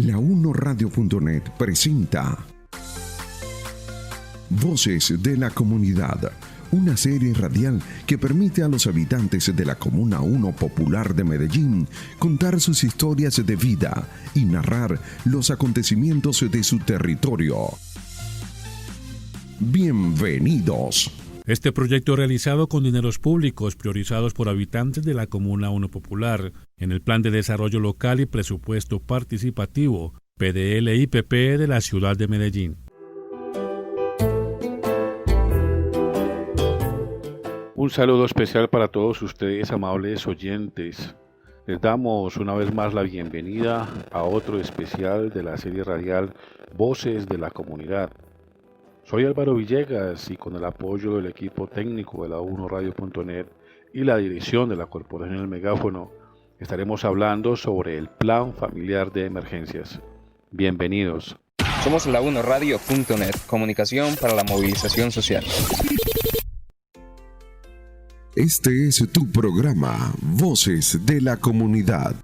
La1Radio.net presenta Voces de la Comunidad, una serie radial que permite a los habitantes de la Comuna 1 Popular de Medellín contar sus historias de vida y narrar los acontecimientos de su territorio. Bienvenidos. Este proyecto realizado con dineros públicos priorizados por habitantes de la Comuna 1 Popular en el Plan de Desarrollo Local y Presupuesto Participativo, PDL-IPP de la ciudad de Medellín. Un saludo especial para todos ustedes, amables oyentes. Les damos una vez más la bienvenida a otro especial de la serie radial Voces de la Comunidad. Soy Álvaro Villegas y con el apoyo del equipo técnico de La1Radio.net y la dirección de la Corporación El Megáfono, estaremos hablando sobre el Plan Familiar de Emergencias. Bienvenidos. Somos La1Radio.net, comunicación para la movilización social. Este es tu programa, Voces de la Comunidad.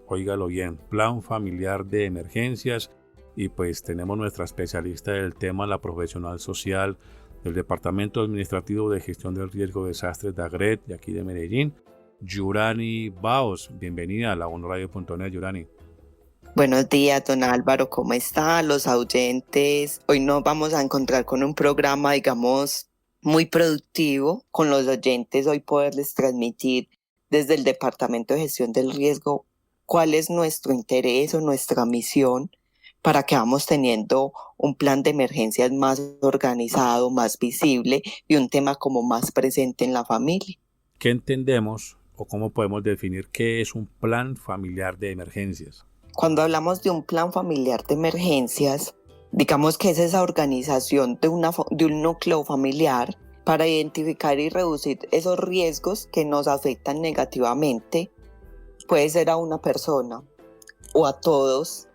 Óigalo bien, Plan Familiar de Emergencias, y pues tenemos nuestra especialista del tema, la profesional social del Departamento Administrativo de Gestión del Riesgo de Desastres de AGRED, de aquí de Medellín, Yurani Baos. Bienvenida a La1Radio.net, Yurani. Buenos días, don Álvaro, ¿cómo están los oyentes? Hoy nos vamos a encontrar con un programa, digamos, muy productivo con los oyentes. Hoy poderles transmitir desde el Departamento de Gestión del Riesgo cuál es nuestro interés o nuestra misión para que vamos teniendo un plan de emergencias más organizado, más visible y un tema como más presente en la familia. ¿Qué entendemos o cómo podemos definir qué es un plan familiar de emergencias? Cuando hablamos de un plan familiar de emergencias, digamos que es esa organización de un núcleo familiar para identificar y reducir esos riesgos que nos afectan negativamente. Puede ser a una persona o a todos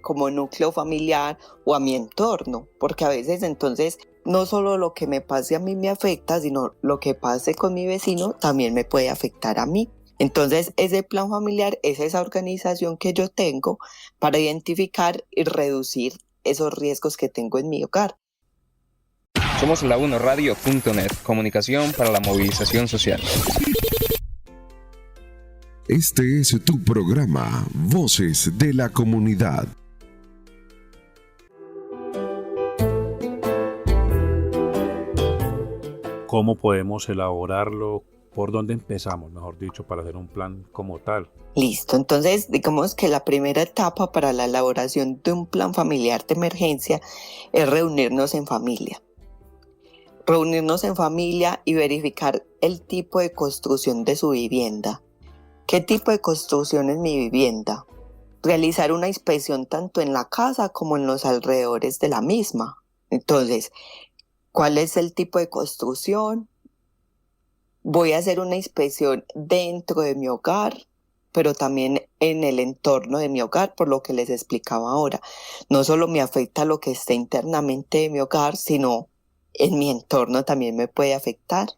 como núcleo familiar o a mi entorno, porque a veces entonces no solo lo que me pase a mí me afecta, sino lo que pase con mi vecino también me puede afectar a mí. Entonces, ese plan familiar es esa organización que yo tengo para identificar y reducir esos riesgos que tengo en mi hogar. Somos La1Radio.net, comunicación para la movilización social. Este es tu programa, Voces de la Comunidad. ¿Cómo podemos elaborarlo? ¿Por dónde empezamos, mejor dicho, para hacer un plan como tal? Listo, entonces digamos que la primera etapa para la elaboración de un plan familiar de emergencia es reunirnos en familia. Reunirnos en familia y verificar el tipo de construcción de su vivienda. ¿Qué tipo de construcción es mi vivienda? Realizar una inspección tanto en la casa como en los alrededores de la misma. Entonces, ¿cuál es el tipo de construcción? Voy a hacer una inspección dentro de mi hogar, pero también en el entorno de mi hogar, por lo que les explicaba ahora. No solo me afecta lo que esté internamente de mi hogar, sino en mi entorno también me puede afectar.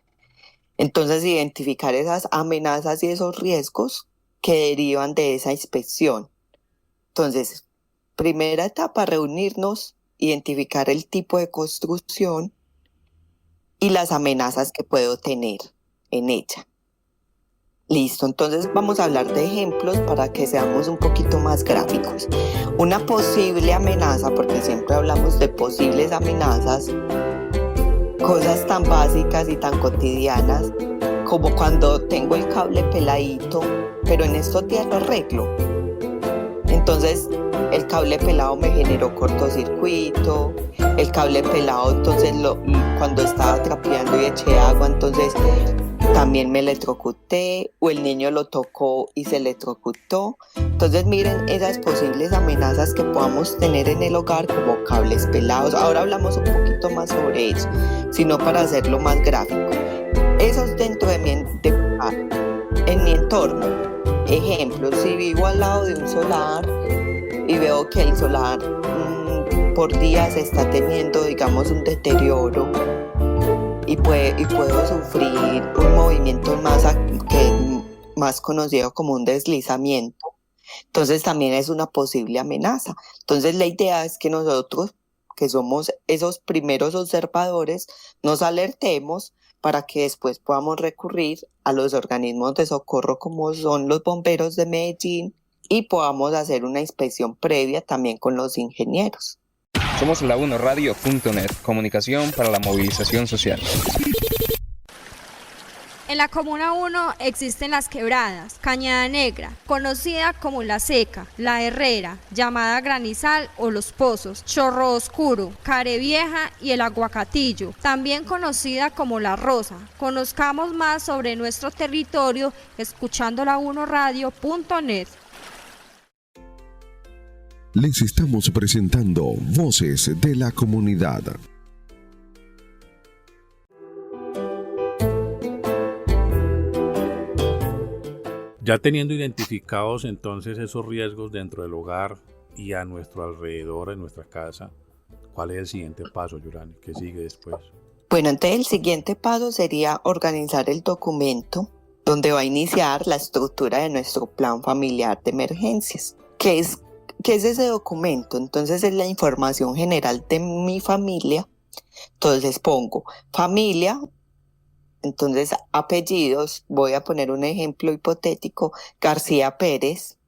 Entonces, identificar esas amenazas y esos riesgos que derivan de esa inspección. Entonces, primera etapa, reunirnos, identificar el tipo de construcción y las amenazas que puedo tener en ella. Listo, entonces vamos a hablar de ejemplos para que seamos un poquito más gráficos. Una posible amenaza, porque siempre hablamos de posibles amenazas, cosas tan básicas y tan cotidianas como cuando tengo el cable peladito, pero en estos días lo arreglo. Entonces el cable pelado me generó cortocircuito, el cable pelado entonces cuando estaba trapeando y eché agua, entonces también me electrocuté, o el niño lo tocó y se electrocutó. Entonces miren esas posibles amenazas que podamos tener en el hogar como cables pelados. Ahora hablamos un poquito más sobre eso, sino para hacerlo más gráfico. Eso es dentro de mi entorno. Ejemplo, si vivo al lado de un solar y veo que el solar por días está teniendo, digamos, un deterioro, y puedo sufrir un movimiento en masa más conocido como un deslizamiento. Entonces también es una posible amenaza. Entonces la idea es que nosotros, que somos esos primeros observadores, nos alertemos para que después podamos recurrir a los organismos de socorro como son los bomberos de Medellín y podamos hacer una inspección previa también con los ingenieros. Somos la 1radio.net, comunicación para la movilización social. En la Comuna 1 existen las quebradas, Cañada Negra, conocida como La Seca, La Herrera, llamada Granizal o Los Pozos, Chorro Oscuro, Carevieja y el Aguacatillo, también conocida como La Rosa. Conozcamos más sobre nuestro territorio escuchando la 1radio.net. Les estamos presentando Voces de la Comunidad. Ya teniendo identificados entonces esos riesgos dentro del hogar y a nuestro alrededor, en nuestra casa, ¿cuál es el siguiente paso, Yurani? ¿Qué sigue después? Bueno, entonces el siguiente paso sería organizar el documento donde va a iniciar la estructura de nuestro plan familiar de emergencias. ¿Qué es ese documento? Entonces es la información general de mi familia. Entonces pongo familia. Entonces, apellidos, voy a poner un ejemplo hipotético, García Pérez,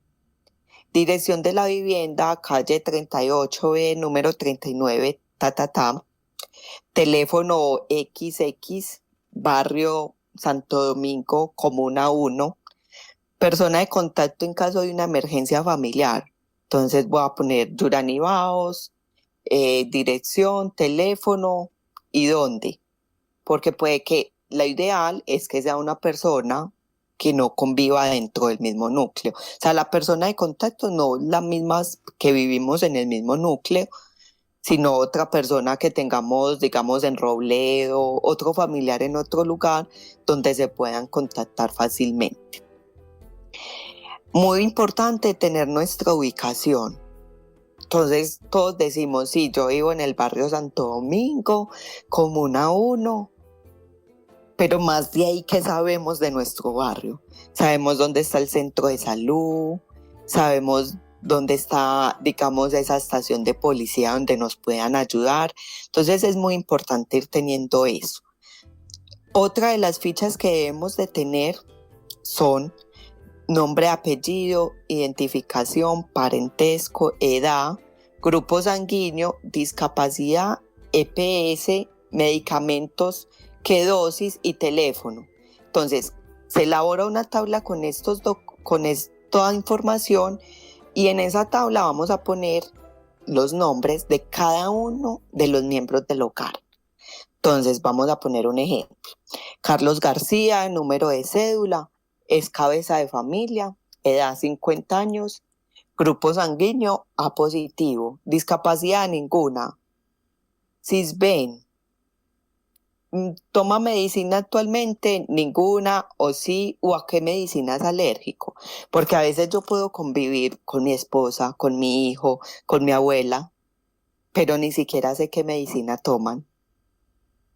dirección de la vivienda, calle 38B, número 39, teléfono XX, barrio Santo Domingo, Comuna 1, persona de contacto en caso de una emergencia familiar. Entonces voy a poner Yurani Baos, dirección, teléfono y dónde, porque puede que la ideal es que sea una persona que no conviva dentro del mismo núcleo. O sea, la persona de contacto no la misma que vivimos en el mismo núcleo, sino otra persona que tengamos, digamos, en Robledo, otro familiar en otro lugar donde se puedan contactar fácilmente. Muy importante tener nuestra ubicación. Entonces, todos decimos, sí, yo vivo en el barrio Santo Domingo, Comuna 1, pero más de ahí, ¿qué sabemos de nuestro barrio? Sabemos dónde está el centro de salud, sabemos dónde está, digamos, esa estación de policía donde nos puedan ayudar. Entonces es muy importante ir teniendo eso. Otra de las fichas que debemos de tener son nombre, apellido, identificación, parentesco, edad, grupo sanguíneo, discapacidad, EPS, medicamentos, qué dosis y teléfono. Entonces, se elabora una tabla con toda información y en esa tabla vamos a poner los nombres de cada uno de los miembros del hogar. Entonces, vamos a poner un ejemplo. Carlos García, número de cédula, es cabeza de familia, edad 50 años, grupo sanguíneo A positivo, discapacidad ninguna, CISBEN, toma medicina actualmente, ninguna, o sí, o a qué medicina es alérgico, porque a veces yo puedo convivir con mi esposa, con mi hijo, con mi abuela, pero ni siquiera sé qué medicina toman.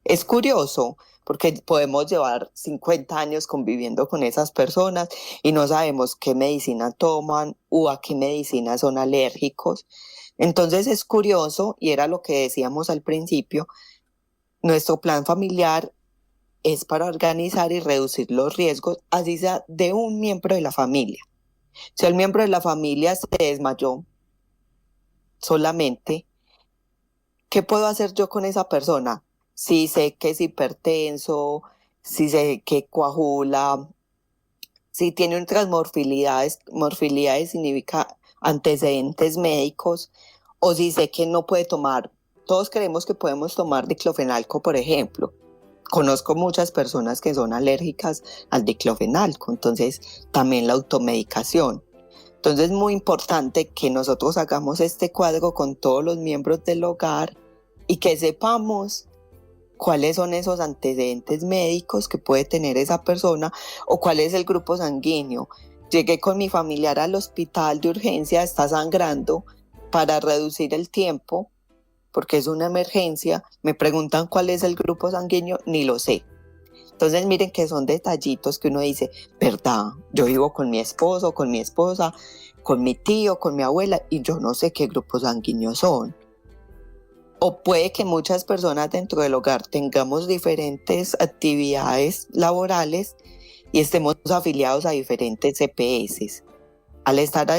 Es curioso, porque podemos llevar 50 años conviviendo con esas personas y no sabemos qué medicina toman o a qué medicina son alérgicos. Entonces es curioso, y era lo que decíamos al principio, nuestro plan familiar es para organizar y reducir los riesgos, así sea de un miembro de la familia. Si el miembro de la familia se desmayó solamente, ¿qué puedo hacer yo con esa persona? Si sé que es hipertenso, si sé que coagula, si tiene otras morbilidades significa antecedentes médicos, o si sé que no puede tomar. Todos creemos que podemos tomar diclofenalco, por ejemplo. Conozco muchas personas que son alérgicas al diclofenalco, entonces también la automedicación. Entonces es muy importante que nosotros hagamos este cuadro con todos los miembros del hogar y que sepamos cuáles son esos antecedentes médicos que puede tener esa persona o cuál es el grupo sanguíneo. Llegué con mi familiar al hospital de urgencia, está sangrando. Para reducir el tiempo, porque es una emergencia, me preguntan cuál es el grupo sanguíneo, ni lo sé. Entonces miren que son detallitos que uno dice, verdad, yo vivo con mi esposo, con mi esposa, con mi tío, con mi abuela, y yo no sé qué grupos sanguíneos son. O puede que muchas personas dentro del hogar tengamos diferentes actividades laborales y estemos afiliados a diferentes EPS. Al estar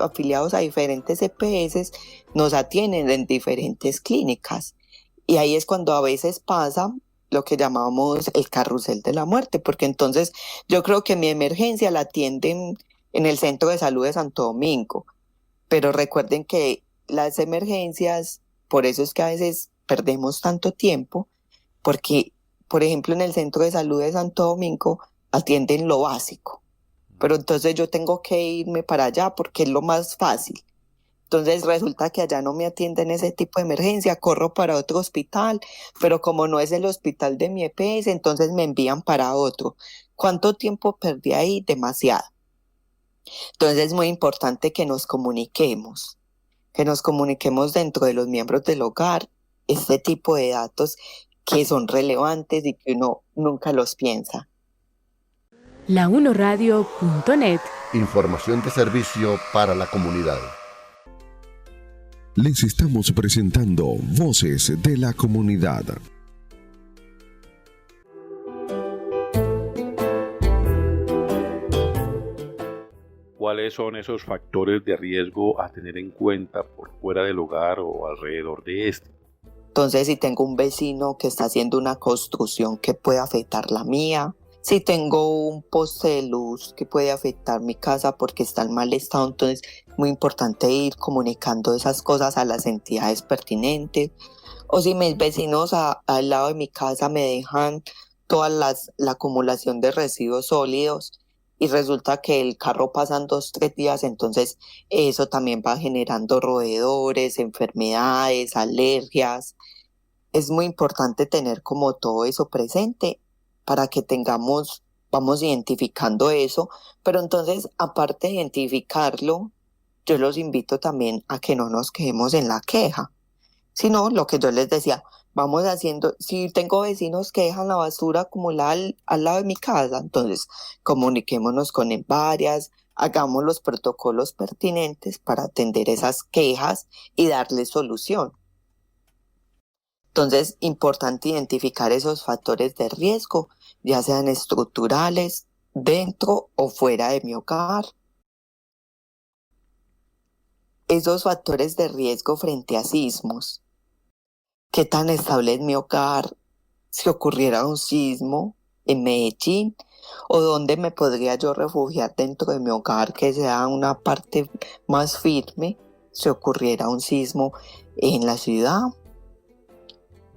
afiliados a diferentes EPS, nos atienden en diferentes clínicas. Y ahí es cuando a veces pasa lo que llamamos el carrusel de la muerte, porque entonces yo creo que mi emergencia la atienden en el Centro de Salud de Santo Domingo. Pero recuerden que las emergencias, por eso es que a veces perdemos tanto tiempo, porque, por ejemplo, en el Centro de Salud de Santo Domingo atienden lo básico, pero entonces yo tengo que irme para allá porque es lo más fácil. Entonces resulta que allá no me atienden ese tipo de emergencia, corro para otro hospital, pero como no es el hospital de mi EPS, entonces me envían para otro. ¿Cuánto tiempo perdí ahí? Demasiado. Entonces es muy importante que nos comuniquemos dentro de los miembros del hogar este tipo de datos que son relevantes y que uno nunca los piensa. La1radio.net. Información de servicio para la comunidad. Les estamos presentando Voces de la Comunidad. ¿Cuáles son esos factores de riesgo a tener en cuenta por fuera del hogar o alrededor de este? Entonces, si tengo un vecino que está haciendo una construcción que puede afectar la mía, si tengo un poste de luz que puede afectar mi casa porque está en mal estado, entonces es muy importante ir comunicando esas cosas a las entidades pertinentes. O si mis vecinos al lado de mi casa me dejan toda la acumulación de residuos sólidos y resulta que el carro pasan 2-3 días, entonces eso también va generando roedores, enfermedades, alergias. Es muy importante tener como todo eso presente para que vamos identificando eso, pero entonces aparte de identificarlo, yo los invito también a que no nos quedemos en la queja, sino lo que yo les decía, vamos haciendo, si tengo vecinos que dejan la basura acumulada al lado de mi casa, entonces comuniquémonos con varias, hagamos los protocolos pertinentes para atender esas quejas y darles solución. Entonces, importante identificar esos factores de riesgo, ya sean estructurales, dentro o fuera de mi hogar. Esos factores de riesgo frente a sismos. ¿Qué tan estable es mi hogar si ocurriera un sismo en Medellín? ¿O dónde me podría yo refugiar dentro de mi hogar que sea una parte más firme si ocurriera un sismo en la ciudad?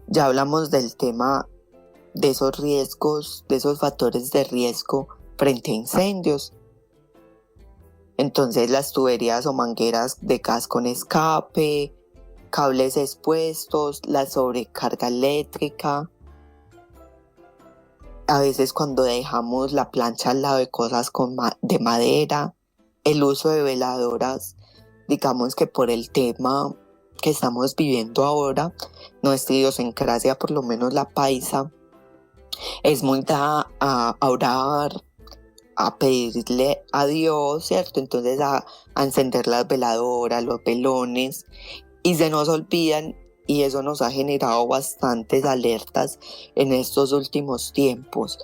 Ya hablamos del tema de esos riesgos, de esos factores de riesgo frente a incendios. Entonces las tuberías o mangueras de gas con escape, cables expuestos, la sobrecarga eléctrica. A veces cuando dejamos la plancha al lado de cosas de madera, el uso de veladoras, digamos que por el tema que estamos viviendo ahora, nuestra idiosincrasia, por lo menos la paisa, es muy dada a orar, a pedirle a Dios, ¿cierto? Entonces a encender las veladoras, los velones, y se nos olvidan, y eso nos ha generado bastantes alertas en estos últimos tiempos,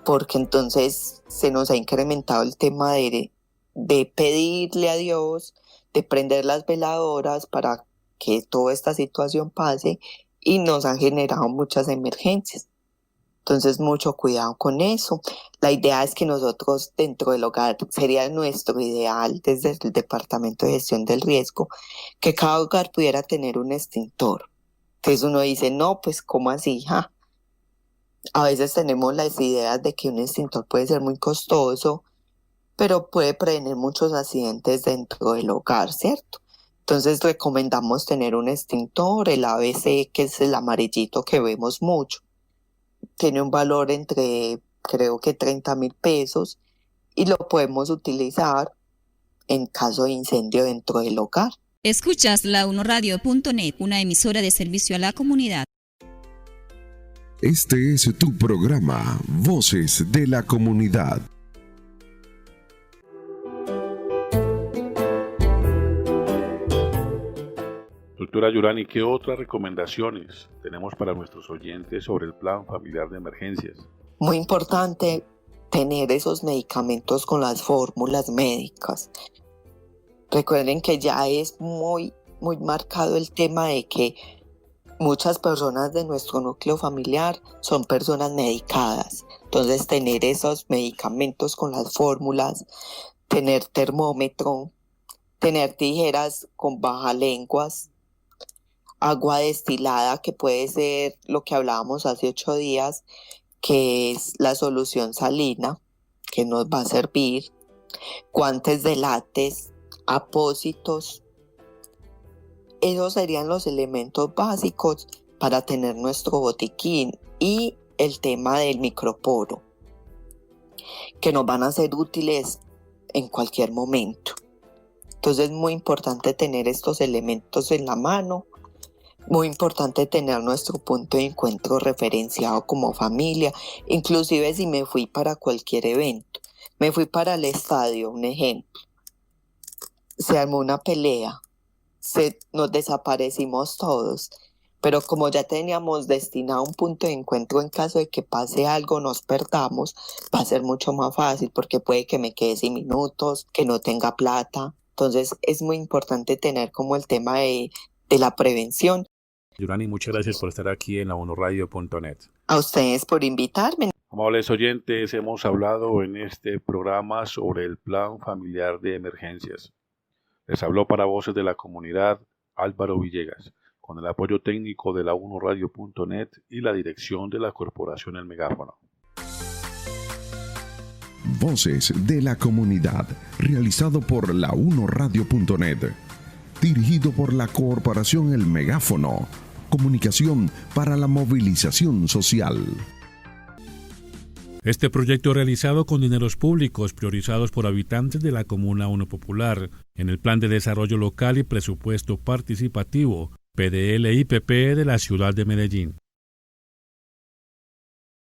porque entonces se nos ha incrementado el tema de pedirle a Dios, de prender las veladoras para que toda esta situación pase, y nos han generado muchas emergencias. Entonces, mucho cuidado con eso. La idea es que nosotros dentro del hogar, sería nuestro ideal desde el Departamento de Gestión del Riesgo, que cada hogar pudiera tener un extintor. Entonces uno dice, no, pues ¿cómo así? A veces tenemos las ideas de que un extintor puede ser muy costoso, pero puede prevenir muchos accidentes dentro del hogar, ¿cierto? Entonces recomendamos tener un extintor, el ABC, que es el amarillito que vemos mucho. Tiene un valor entre, creo que 30.000 pesos, y lo podemos utilizar en caso de incendio dentro del hogar. Escuchas la1radio.net, una emisora de servicio a la comunidad. Este es tu programa, Voces de la Comunidad. Doctora Yurani, ¿qué otras recomendaciones tenemos para nuestros oyentes sobre el plan familiar de emergencias? Muy importante tener esos medicamentos con las fórmulas médicas. Recuerden que ya es muy marcado el tema de que muchas personas de nuestro núcleo familiar son personas medicadas. Entonces, tener esos medicamentos con las fórmulas, tener termómetro, tener tijeras con bajalenguas, agua destilada, que puede ser lo que hablábamos hace 8 días, que es la solución salina, que nos va a servir, guantes de látex, apósitos. Esos serían los elementos básicos para tener nuestro botiquín, y el tema del microporo, que nos van a ser útiles en cualquier momento. Entonces es muy importante tener estos elementos en la mano. Muy importante tener nuestro punto de encuentro referenciado como familia, inclusive si me fui para cualquier evento. Me fui para el estadio, un ejemplo. Se armó una pelea, nos desaparecimos todos, pero como ya teníamos destinado un punto de encuentro en caso de que pase algo, nos perdamos, va a ser mucho más fácil, porque puede que me quede sin minutos, que no tenga plata. Entonces es muy importante tener como el tema de la prevención. Yurani, muchas gracias por estar aquí en la1radio.net. A ustedes por invitarme. Amables oyentes, hemos hablado en este programa sobre el plan familiar de emergencias. Les habló para Voces de la Comunidad Álvaro Villegas, con el apoyo técnico de la1radio.net y la dirección de la Corporación El Megáfono. Voces de la Comunidad, realizado por la1radio.net. Dirigido por la Corporación El Megáfono, comunicación para la movilización social. Este proyecto realizado con dineros públicos priorizados por habitantes de la Comuna 1 Popular, en el Plan de Desarrollo Local y Presupuesto Participativo, PDL-IPP de la ciudad de Medellín.